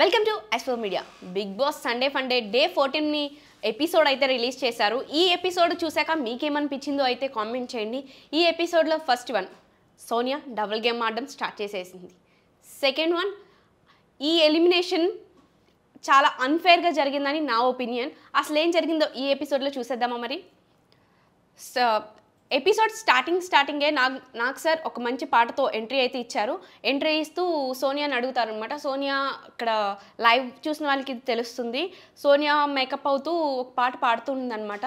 Welcome to S four media. Big Boss Sunday Funday day 14ని episode అయితే release చేశారు. ఈ ఎపిసోడ్ చూశాక మీకేమనిపించిందో అయితే కామెంట్ చేయండి. ఈ ఎపిసోడ్లో first one Sonia double game ఆడడం స్టార్ట్ చేసేసింది. సెకండ్ వన్ ఈ ఎలిమినేషన్ చాలా అన్ఫేర్గా జరిగిందని నా ఒపీనియన్. అసలు ఏం జరిగిందో ఈ ఎపిసోడ్లో చూసేద్దామా మరి. ఎపిసోడ్ స్టార్టింగే నాకు సార్ ఒక మంచి పాటతో ఎంట్రీ అయితే ఇచ్చారు. ఎంట్రీ ఇస్తూ సోనియాని అడుగుతారు అనమాట. సోనియా ఇక్కడ లైవ్ చూసిన వాళ్ళకి ఇది తెలుస్తుంది. సోనియా మేకప్ అవుతూ ఒక పాట పాడుతుందనమాట.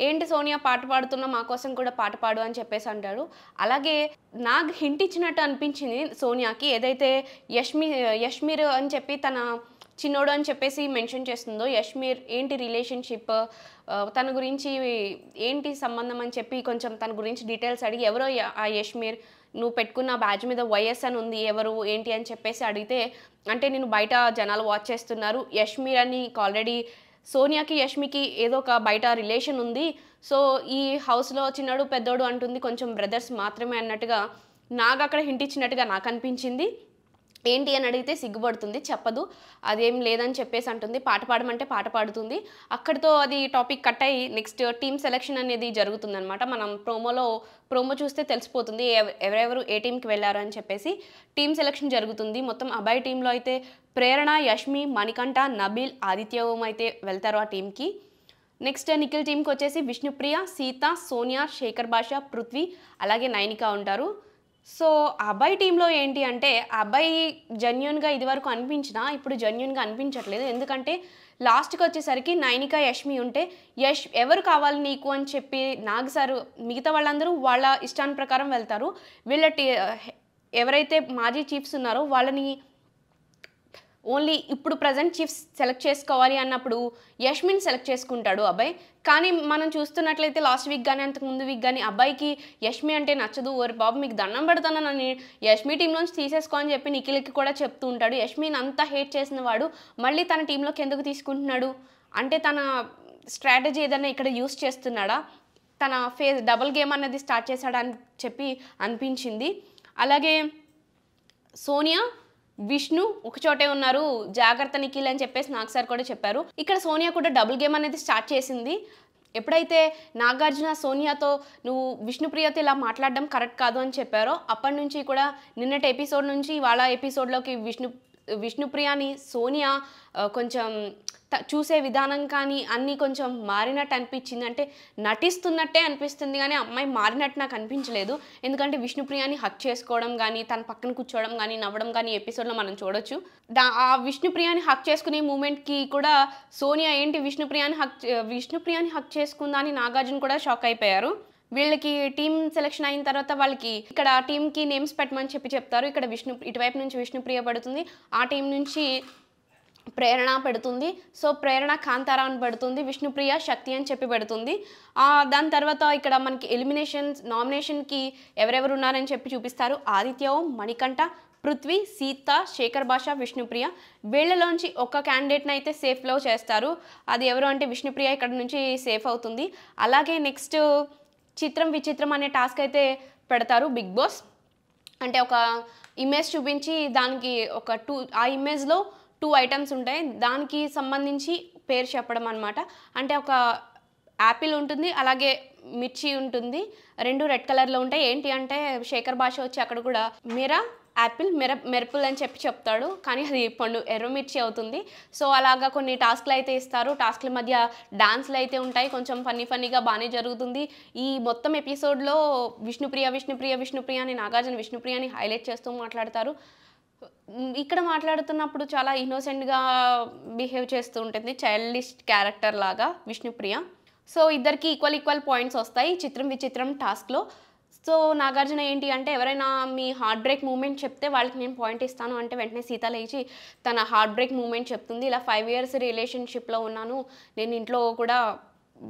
ఏంటి సోనియా పాట పాడుతున్నా, మా కోసం కూడా పాట పాడు అని చెప్పేసి అంటాడు. అలాగే నాకు హింట్ ఇచ్చినట్టు అనిపించింది సోనియాకి. ఏదైతే యష్మీర్ అని చెప్పి తన చిన్నోడు అని చెప్పేసి మెన్షన్ చేస్తుందో, యష్మీర్ ఏంటి రిలేషన్షిప్, తన గురించి ఏంటి సంబంధం అని చెప్పి కొంచెం తన గురించి డీటెయిల్స్ అడిగి, ఎవరో ఆ యష్మీర్, నువ్వు పెట్టుకున్న బ్యాడ్జ్ మీద వైఎస్ అని ఉంది, ఎవరు ఏంటి అని చెప్పేసి అడిగితే, అంటే నేను బయట జనాలు వాచ్ చేస్తున్నారు, యష్మీర్ అని ఆల్రెడీ సోనియాకి యష్మికి ఏదో ఒక బయట రిలేషన్ ఉంది, సో ఈ హౌస్లో చిన్నడు పెద్దోడు అంటుంది, కొంచెం బ్రదర్స్ మాత్రమే అన్నట్టుగా నాకు అక్కడ హింట్ ఇచ్చినట్టుగా నాకు అనిపించింది. ఏంటి అని అడిగితే సిగ్గుపడుతుంది, చెప్పదు, అదేం లేదని చెప్పేసి అంటుంది. పాట పాడమంటే పాట పాడుతుంది. అక్కడితో అది టాపిక్ కట్ అయ్యి నెక్స్ట్ టీమ్ సెలెక్షన్ అనేది జరుగుతుందన్నమాట. మనం ప్రోమో చూస్తే తెలిసిపోతుంది ఎవరెవరు ఏ టీంకి వెళ్ళారు అని చెప్పేసి. టీమ్ సెలెక్షన్ జరుగుతుంది. మొత్తం అబ్బాయి టీంలో అయితే ప్రేరణ, యష్మి, మణికంఠ, నబీల్, ఆదిత్య ఓం అయితే వెళ్తారు ఆ టీంకి. నెక్స్ట్ నిఖిల్ టీంకి వచ్చేసి విష్ణుప్రియ, సీత, సోనియా, శేఖర్ భాష, పృథ్వీ, అలాగే నైనిక ఉంటారు. సో అబ్బాయి టీంలో ఏంటి అంటే, అబ్బాయి జెన్యున్గా ఇదివరకు అనిపించినా ఇప్పుడు జెన్యున్గా అనిపించట్లేదు. ఎందుకంటే లాస్ట్కి వచ్చేసరికి నైనిక, యష్మి ఉంటే ఎవరు కావాలి నీకు అని చెప్పి నాగ్ సార్ మిగతా వాళ్ళందరూ వాళ్ళ ఇష్టాన్ని ప్రకారం వెళ్తారు. వీళ్ళ ఎవరైతే మాజీ చీఫ్స్ ఉన్నారో వాళ్ళని ఓన్లీ ఇప్పుడు ప్రజెంట్ చీఫ్స్ సెలెక్ట్ చేసుకోవాలి అన్నప్పుడు యష్మిని సెలెక్ట్ చేసుకుంటాడు అబ్బాయి. కానీ మనం చూస్తున్నట్లయితే లాస్ట్ వీక్ కానీ అంతకుముందు వీక్ కానీ అబ్బాయికి యష్మి అంటే నచ్చదు. ఓరి బాబు మీకు దండం పెడతాను, నన్ను యష్మి టీంలోంచి తీసేసుకో అని చెప్పి నిఖిల్కి కూడా చెప్తూ ఉంటాడు. యష్మిని అంతా హేట్ చేసిన వాడు మళ్ళీ తన టీంలోకి ఎందుకు తీసుకుంటున్నాడు అంటే, తన స్ట్రాటజీ ఏదైనా ఇక్కడ యూస్ చేస్తున్నాడా, తన డబుల్ గేమ్ అనేది స్టార్ట్ చేశాడని చెప్పి అనిపించింది. అలాగే సోనియా, విష్ణు ఒకచోటే ఉన్నారు, జాగ్రత్త నిఖిల్ అని చెప్పేసి నాగ్ సార్ కూడా చెప్పారు. ఇక్కడ సోనియా కూడా డబుల్ గేమ్ అనేది స్టార్ట్ చేసింది. ఎప్పుడైతే నాగార్జున సోనియాతో నువ్వు విష్ణుప్రియతో ఇలా మాట్లాడడం కరెక్ట్ కాదు అని చెప్పారో, అప్పటి నుంచి కూడా నిన్నటి ఎపిసోడ్ నుంచి ఇవాళ ఎపిసోడ్లోకి విష్ణుప్రియని సోనియా కొంచెం చూసే విధానం కానీ అన్నీ కొంచెం మారినట్టు అనిపించింది. అంటే నటిస్తున్నట్టే అనిపిస్తుంది కానీ అమ్మాయి మారినట్టు నాకు అనిపించలేదు. ఎందుకంటే విష్ణుప్రియని హక్ చేసుకోవడం కానీ, తన పక్కన కూర్చోవడం కానీ, నవ్వడం కానీ ఎపిసోడ్లో మనం చూడొచ్చు. ఆ విష్ణుప్రియని హక్ చేసుకునే మూమెంట్కి కూడా సోనియా ఏంటి విష్ణుప్రియని హక్ చేసుకుందా అని నాగార్జున కూడా షాక్ అయిపోయారు. వీళ్ళకి టీమ్ సెలెక్షన్ అయిన తర్వాత వాళ్ళకి ఇక్కడ టీంకి నేమ్స్ పెట్టమని చెప్తారు. ఇక్కడ ఇటువైపు నుంచి విష్ణుప్రియ పడుతుంది, ఆ టీం నుంచి ప్రేరణ పెడుతుంది. సో ప్రేరణ కాంతారా అని పెడుతుంది, విష్ణుప్రియ శక్తి అని చెప్పి పెడుతుంది. దాని తర్వాత ఇక్కడ మనకి నామినేషన్కి ఎవరెవరు ఉన్నారని చెప్పి చూపిస్తారు. ఆదిత్య ఓం, మణికంఠ, పృథ్వీ, సీత, శేఖర్ భాష, విష్ణుప్రియ. వీళ్ళలోంచి ఒక క్యాండిడేట్ని అయితే సేఫ్లో చేస్తారు. అది ఎవరు అంటే విష్ణుప్రియ ఇక్కడ నుంచి సేఫ్ అవుతుంది. అలాగే నెక్స్ట్ చిత్రం విచిత్రం అనే టాస్క్ అయితే పెడతారు బిగ్ బాస్. అంటే ఒక ఇమేజ్ చూపించి దానికి ఆ ఇమేజ్లో 2 ఐటమ్స్ ఉంటాయి, దానికి సంబంధించి పేరు చెప్పడం అనమాట. అంటే ఒక యాపిల్ ఉంటుంది, అలాగే మిర్చి ఉంటుంది, 2 రెడ్ కలర్లో ఉంటాయి. ఏంటి అంటే శేఖర్ భాష వచ్చి అక్కడ కూడా యాపిల్ మెరుపుల్ అని చెప్తాడు, కానీ అది పండు ఎర్రమిర్చి అవుతుంది. సో అలాగా కొన్ని టాస్క్లు అయితే ఇస్తారు. టాస్క్ల మధ్య డాన్స్లు అయితే ఉంటాయి, కొంచెం ఫన్నీగా బాగానే జరుగుతుంది. ఈ మొత్తం ఎపిసోడ్లో విష్ణుప్రియ అని నాగార్జున విష్ణుప్రియని హైలైట్ చేస్తూ మాట్లాడతారు. ఇక్కడ మాట్లాడుతున్నప్పుడు చాలా ఇన్నోసెంట్గా బిహేవ్ చేస్తూ ఉంటుంది, చైల్డిష్ క్యారెక్టర్ లాగా విష్ణుప్రియ. సో ఇద్దరికి ఈక్వల్ పాయింట్స్ వస్తాయి చిత్రం విచిత్రం టాస్క్లో. సో నాగార్జున ఏంటి అంటే, ఎవరైనా మీ హార్ట్ బ్రేక్ మూమెంట్ చెప్తే వాళ్ళకి నేను పాయింట్ ఇస్తాను అంటే వెంటనే సీత లేచి తన హార్ట్ బ్రేక్ మూమెంట్ చెప్తుంది. ఇలా 5 years రిలేషన్షిప్లో ఉన్నాను, నేను ఇంట్లో కూడా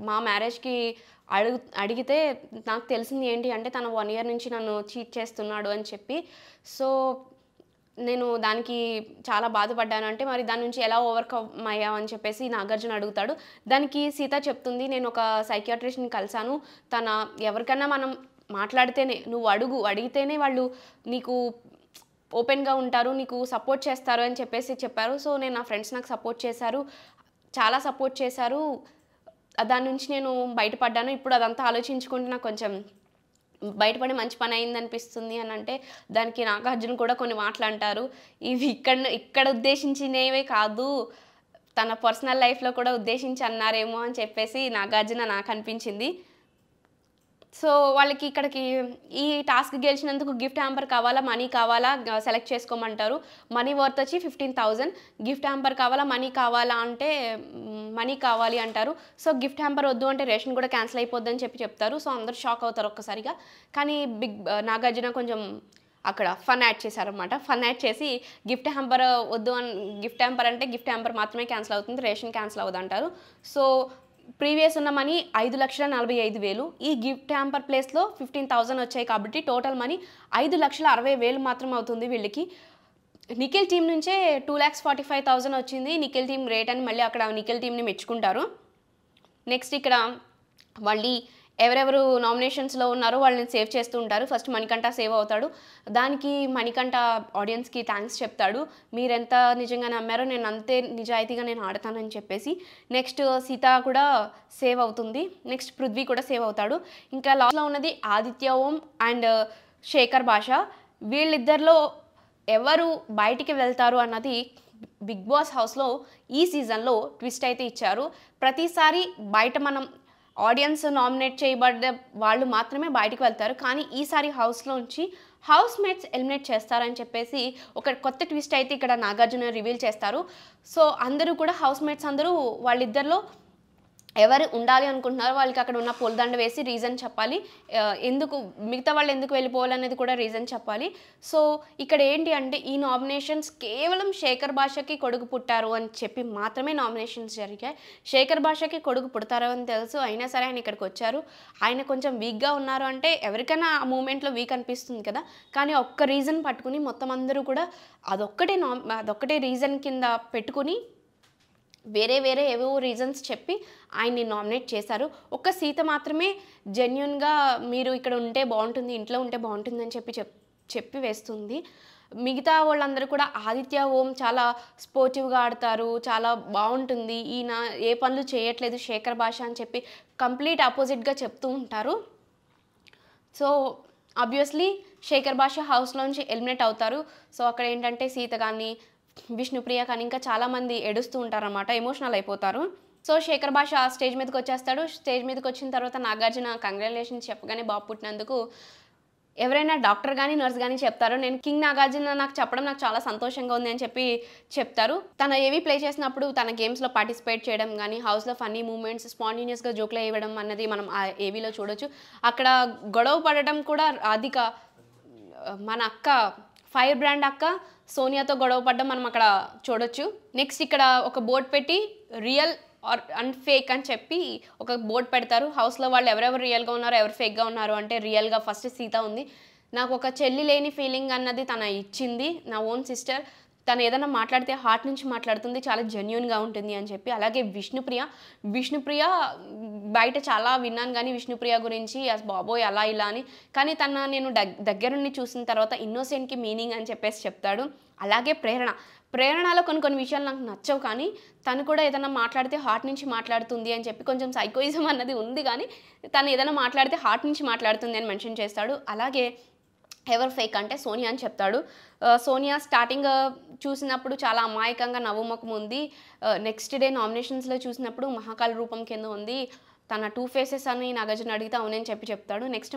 మా మ్యారేజ్కి అడిగితే నాకు తెలిసింది ఏంటి అంటే తన 1 year నుంచి నన్ను చీట్ చేస్తున్నాడు అని చెప్పి. సో నేను దానికి చాలా బాధపడ్డాను అంటే, మరి దాని నుంచి ఎలా ఓవర్కమ్ అయ్యావు అని చెప్పేసి నాగార్జున అడుగుతాడు. దానికి సీత చెప్తుంది, నేను ఒక సైకియాట్రిస్ట్ని కలిశాను, ఎవరికన్నా మనం మాట్లాడితేనే, నువ్వు అడిగితేనే వాళ్ళు నీకు ఓపెన్‌గా ఉంటారు, నీకు సపోర్ట్ చేస్తారు అని చెప్పారు. సో, నేను నా ఫ్రెండ్స్ నాకు సపోర్ట్ చేశారు. చాలా సపోర్ట్ చేశారు. దాని నుంచి నేను బయటపడ్డాను. ఇప్పుడు అదంతా ఆలోచించుకుంటే నాకు కొంచెం బయటపడి మంచి పని అయిందనిపిస్తుంది అనంటే, దానికి నాగార్జున కూడా కొన్ని మాటలంటారు. ఇవి ఇక్కడ ఉద్దేశించినవే కాదు, తన పర్సనల్ లైఫ్‌లో కూడా ఉద్దేశించి అన్నారేమో అని చెప్పేసి నాగార్జున నాకనిపించింది. సో, వాళ్ళకి ఇక్కడికి ఈ టాస్క్ గెలిచినందుకు గిఫ్ట్ హ్యాంపర్ కావాలా, మనీ కావాలా సెలెక్ట్ చేసుకోమంటారు. మనీ వర్త్ వచ్చి 15,000. గిఫ్ట్ హ్యాంపర్ కావాలా, మనీ కావాలా అంటే మనీ కావాలి అంటారు. సో, గిఫ్ట్ హ్యాంపర్ వద్దు అంటే రేషన్ కూడా క్యాన్సిల్ అయిపోద్దని చెప్తారు. సో, అందరూ షాక్ అవుతారు ఒక్కసారిగా. కానీ నాగార్జున కొంచెం అక్కడ ఫన్ యాడ్ చేశారనమాట. ఫన్ యాడ్ చేసి గిఫ్ట్ హ్యాంపర్ వద్దు గిఫ్ట్ హ్యాంపర్ అంటే గిఫ్ట్ హ్యాంపర్ మాత్రమే క్యాన్సిల్ అవుతుంది, రేషన్ క్యాన్సిల్ అవ్వదంటారు. సో, ప్రీవియస్ ఉన్న మనీ 5,45,000. ఈ గిఫ్ట్ హ్యాంపర్ ప్లేస్‌లో 15,000 వచ్చాయి కాబట్టి టోటల్ మనీ 5,60,000 మాత్రం అవుతుంది వీళ్ళకి. నిఖిల్ టీం నుంచే 2,45,000 వచ్చింది. నిఖిల్ టీం గ్రేట్ అని మళ్ళీ అక్కడ నిఖిల్ టీంని మెచ్చుకుంటారు. నెక్స్ట్ ఇక్కడ మళ్ళీ ఎవరెవరు నామినేషన్స్‌లో ఉన్నారో వాళ్ళని సేవ్ చేస్తూ ఉంటారు. ఫస్ట్ మణికంఠ సేవ్ అవుతాడు. దానికి మణికంఠ ఆడియన్స్‌కి థ్యాంక్స్ చెప్తాడు. మీరెంత నిజంగా నమ్మారో నేను అంతే నిజాయితీగా నేను ఆడతానని చెప్పేసి. నెక్స్ట్ సీత కూడా సేవ్ అవుతుంది. నెక్స్ట్ పృథ్వీ కూడా సేవ్ అవుతాడు. ఇంకా లాస్ట్‌లో ఉన్నది ఆదిత్య ఓం అండ్ శేఖర్ భాష. వీళ్ళిద్దరిలో ఎవరు బయటికి వెళ్తారు అన్నది బిగ్ బాస్ హౌస్‌లో ఈ సీజన్‌లో ట్విస్ట్ అయితే ఇచ్చారు. ప్రతిసారి బయట మనం ఆడియన్స్ నామినేట్ చేయబడ్డ వాళ్ళు మాత్రమే బయటికి వెళ్తారు. కానీ ఈసారి హౌస్‌లోంచి హౌస్ మేట్స్ ఎలిమినేట్ చేస్తారని చెప్పేసి ఒక కొత్త ట్విస్ట్ అయితే ఇక్కడ నాగార్జున రివీల్ చేస్తారు. సో, అందరూ కూడా హౌస్ మేట్స్ అందరూ వాళ్ళిద్దరిలో ఎవరు ఉండాలి అనుకుంటున్నారో వాళ్ళకి అక్కడ ఉన్న పూలదండ వేసి రీజన్ చెప్పాలి. ఎందుకు మిగతా వాళ్ళు ఎందుకు వెళ్ళిపోవాలనేది కూడా రీజన్ చెప్పాలి. సో, ఇక్కడ ఏంటి అంటే ఈ నామినేషన్స్ కేవలం శేఖర్ భాషకి కొడుకు పుట్టారు అని చెప్పి మాత్రమే నామినేషన్స్ జరిగాయి. శేఖర్ భాషకి కొడుకు పుడతారు అని తెలుసు. అయినా సరే ఆయన ఇక్కడికి వచ్చారు. ఆయన కొంచెం వీక్‌గా ఉన్నారు అంటే ఎవరికైనా ఆ మూమెంట్‌లో వీక్ అనిపిస్తుంది కదా! కానీ ఒక్క రీజన్ పట్టుకుని మొత్తం అందరూ కూడా అదొక్కటే రీజన్ కింద పెట్టుకుని వేరే ఏవేవో రీజన్స్ చెప్పి ఆయన్ని నామినేట్ చేశారు. ఒక్క సీత మాత్రమే జెన్యూన్‌గా మీరు ఇక్కడ ఉంటే బాగుంటుంది, ఇంట్లో ఉంటే బాగుంటుంది అని చెప్పి వేస్తుంది. మిగతా వాళ్ళందరూ కూడా ఆదిత్య ఓం చాలా స్పోర్టివ్‌గా ఆడతారు, చాలా బాగుంటుంది, ఈయన ఏ పనులు చేయట్లేదు శేఖర్ భాష అని చెప్పి కంప్లీట్ ఆపోజిట్‌గా చెప్తూ ఉంటారు. సో, ఆబ్వియస్లీ శేఖర్ భాష హౌస్‌లోంచి ఎలిమినేట్ అవుతారు. సో, అక్కడ ఏంటంటే సీత కానీ విష్ణుప్రియ కానీ ఇంకా చాలామంది ఏడుస్తూ ఉంటారన్నమాట, ఎమోషనల్ అయిపోతారు. సో, శేఖర్ భాష స్టేజ్ మీదకి వచ్చేస్తాడు. స్టేజ్ మీదకి వచ్చిన తర్వాత నాగార్జున కంగ్రాచులేషన్స్ చెప్పగానే బాబు పుట్టినందుకు ఎవరైనా డాక్టర్ కానీ నర్స్ కానీ చెప్తారు. నేను కింగ్ నాగార్జున నాకు చెప్పడం నాకు చాలా సంతోషంగా ఉంది అని చెప్తారు. తన ఏవి ప్లే చేసినప్పుడు తన గేమ్స్‌లో పార్టిసిపేట్ చేయడం కానీ హౌస్‌లో ఫన్నీ మూమెంట్స్ స్పాంటేనియస్‌గా జోక్లు వేయడం అన్నది మనం ఆ ఏవీలో చూడొచ్చు. అక్కడ గొడవ పడడం కూడా రాధిక మన అక్క ఫైర్ బ్రాండ్ అక్క సోనియాతో గొడవ పడ్డం మనం అక్కడ చూడొచ్చు. నెక్స్ట్ ఇక్కడ ఒక బోర్డ్ పెట్టి రియల్ అండ్ ఫేక్ అని చెప్పి ఒక బోర్డ్ పెడతారు. హౌస్‌లో వాళ్ళు ఎవరెవరు రియల్‌గా ఉన్నారో ఎవరు ఫేక్‌గా ఉన్నారు అంటే రియల్‌గా ఫస్ట్ సీత ఉంది. నాకు ఒక చెల్లి లేని ఫీలింగ్ అన్నది తన ఇచ్చింది, నా ఓన్ సిస్టర్. తను ఏదైనా మాట్లాడితే హార్ట్ నుంచి మాట్లాడుతుంది, చాలా జెన్యూన్‌గా ఉంటుంది అని చెప్పి. అలాగే విష్ణుప్రియ బయట చాలా విన్నాను కానీ విష్ణుప్రియ గురించి బాబోయ్ అలా ఇలా అని. కానీ నేను దగ్గరుండి చూసిన తర్వాత ఇన్నోసెంట్‌కి మీనింగ్ అని చెప్పేసి చెప్తాడు. అలాగే ప్రేరణలో కొన్ని విషయాలు నాకు నచ్చవు కానీ తను కూడా ఏదైనా మాట్లాడితే హార్ట్ నుంచి మాట్లాడుతుంది అని చెప్పి కొంచెం సైకోయిజం అన్నది ఉంది కానీ తను ఏదైనా మాట్లాడితే హార్ట్ నుంచి మాట్లాడుతుంది అని మెన్షన్ చేస్తాడు. అలాగే ఎవరు ఫేక్ అంటే సోనియా అని చెప్తాడు. సోనియా స్టార్టింగ్ చూసినప్పుడు చాలా అమాయకంగా నవ్వుముఖం ఉంది. నెక్స్ట్ డే నామినేషన్స్‌లో చూసినప్పుడు మహాకాళి రూపం కింద ఉంది. తన 2 ఫేసెస్ అని నాగార్జున అడిగితే అవునని చెప్తాడు. నెక్స్ట్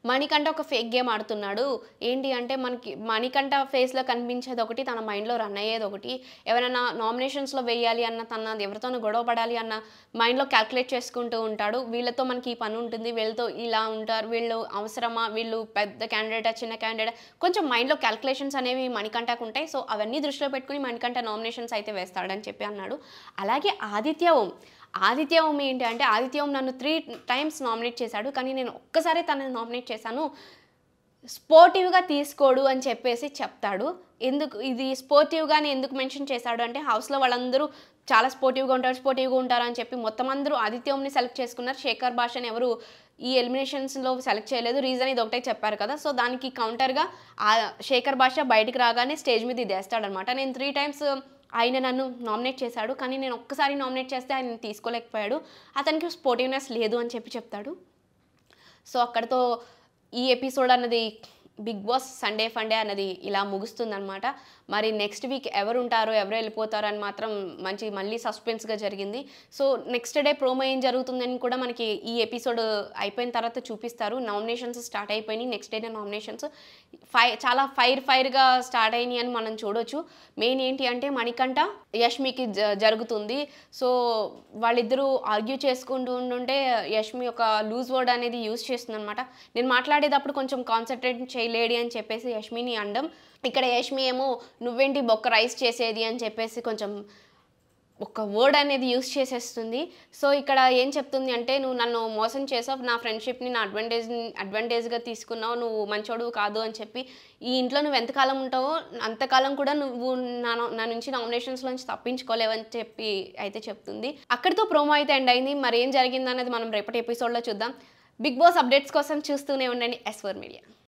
మణికంఠ ఒక ఫేక్ గేమ్ ఆడుతున్నాడు. ఏంటి అంటే మనకి మణికంఠ ఫేస్‌లో కనిపించేది ఒకటి, తన మైండ్‌లో రన్ అయ్యేది ఒకటి. ఎవరైనా నామినేషన్స్‌లో వేయాలి అన్న తన ఎవరితోనూ గొడవ పడాలి అన్న మైండ్‌లో క్యాల్కులేట్ చేసుకుంటూ ఉంటాడు. వీళ్ళతో మనకి ఈ పని ఉంటుంది, వీళ్ళతో ఇలా ఉంటారు, వీళ్ళు అవసరమా, వీళ్ళు పెద్ద క్యాండిడేటా చిన్న క్యాండిడేటా కొంచెం మైండ్‌లో క్యాల్కులేషన్స్ అనేవి మణికంఠకు ఉంటాయి. సో, అవన్నీ దృష్టిలో పెట్టుకుని మణికంఠ నామినేషన్స్ అయితే వేస్తాడని చెప్పి అన్నాడు. అలాగే ఆదిత్య ఓం ఏంటి అంటే ఆదిత్య ఓం నన్ను 3 టైమ్స్ నామినేట్ చేశాడు కానీ నేను ఒక్కసారి తనని నామినేట్ చేశాను. స్పోర్టివ్‌గా తీసుకోడు అని చెప్పేసి చెప్తాడు. ఎందుకు ఇది స్పోర్టివ్‌గాని ఎందుకు మెన్షన్ చేశాడు అంటే హౌస్‌లో వాళ్ళందరూ చాలా స్పోర్టివ్‌గా ఉంటారు అని చెప్పి మొత్తం అందరూ ఆదిత్య ఓంని సెలెక్ట్ చేసుకున్నారు. శేఖర్ భాషని ఎవరు ఈ ఎలిమినేషన్స్‌లో సెలెక్ట్ చేయలేదు. రీజన్ ఇదొకటే చెప్పారు కదా! సో, దానికి కౌంటర్‌గా శేఖర్ భాష బయటికి రాగానే స్టేజ్ మీద ఇదేస్తాడనమాట. నేను 3 టైమ్స్ ఆయన నన్ను నామినేట్ చేశాడు. కానీ నేను ఒక్కసారి నామినేట్ చేస్తే ఆయన తీసుకోలేకపోయాడు. అతనికి స్పోర్టివ్‌నెస్ లేదు అని చెప్పి చెప్తాడు. సో, అక్కడితో ఈ ఎపిసోడ్ అన్నది 'బిగ్ బాస్ సండే ఫండే' అన్నది ఇలా ముగుస్తుందనమాట. మరి నెక్స్ట్ వీక్ ఎవరుంటారో, ఎవరు వెళ్ళిపోతారో అని మాత్రం మళ్ళీ సస్పెన్స్‌గా జరిగింది. సో, నెక్స్ట్ డే ప్రోమో ఏం జరుగుతుందని కూడా మనకి ఈ ఎపిసోడ్ అయిపోయిన తర్వాత చూపిస్తారు. నామినేషన్స్ స్టార్ట్ అయిపోయినాయి. నెక్స్ట్ డేనే నామినేషన్స్. చాలా ఫైర్‌గా స్టార్ట్ అయినాయి అని మనం చూడొచ్చు. మెయిన్ ఏంటి అంటే మణికంఠ, యష్మికి జరుగుతుంది. సో, వాళ్ళిద్దరూ ఆర్గ్యూ చేసుకుంటూ ఉండుంటే యష్మి ఒక లూజ్ వర్డ్ అనేది యూజ్ చేస్తుందనమాట. నేను మాట్లాడేటప్పుడు కొంచెం కాన్సంట్రేట్ చేయలేడి అని చెప్పేసి యష్మిని అనడం. ఇక్కడ యష్మి ఏమో నువ్వేంటి బొక్క రైస్ చేసేది అని చెప్పేసి కొంచెం ఒక వర్డ్ అనేది యూజ్ చేసేస్తుంది. సో, ఇక్కడ ఏం చెప్తుంది అంటే నువ్వు నన్ను మోసం చేసావు, నా ఫ్రెండ్‌షిప్‌ని నా అడ్వాంటేజ్‌గా తీసుకున్నావు, నువ్వు మంచోడువు కాదు అని చెప్పి ఈ ఇంట్లో నువ్వు ఎంతకాలం ఉంటావో అంతకాలం కూడా నువ్వు నా నుంచి నామినేషన్స్‌లోంచి తప్పించుకోలేవని చెప్పి అయితే చెప్తుంది. అక్కడితో ప్రోమో అయితే ఎండ్ అయింది. మరి ఏం జరిగిందనేది మనం రేపటి ఎపిసోడ్‌లో చూద్దాం. బిగ్ బాస్ అప్డేట్స్ కోసం చూస్తూనే ఉండండి ఎస్4 మీడియా.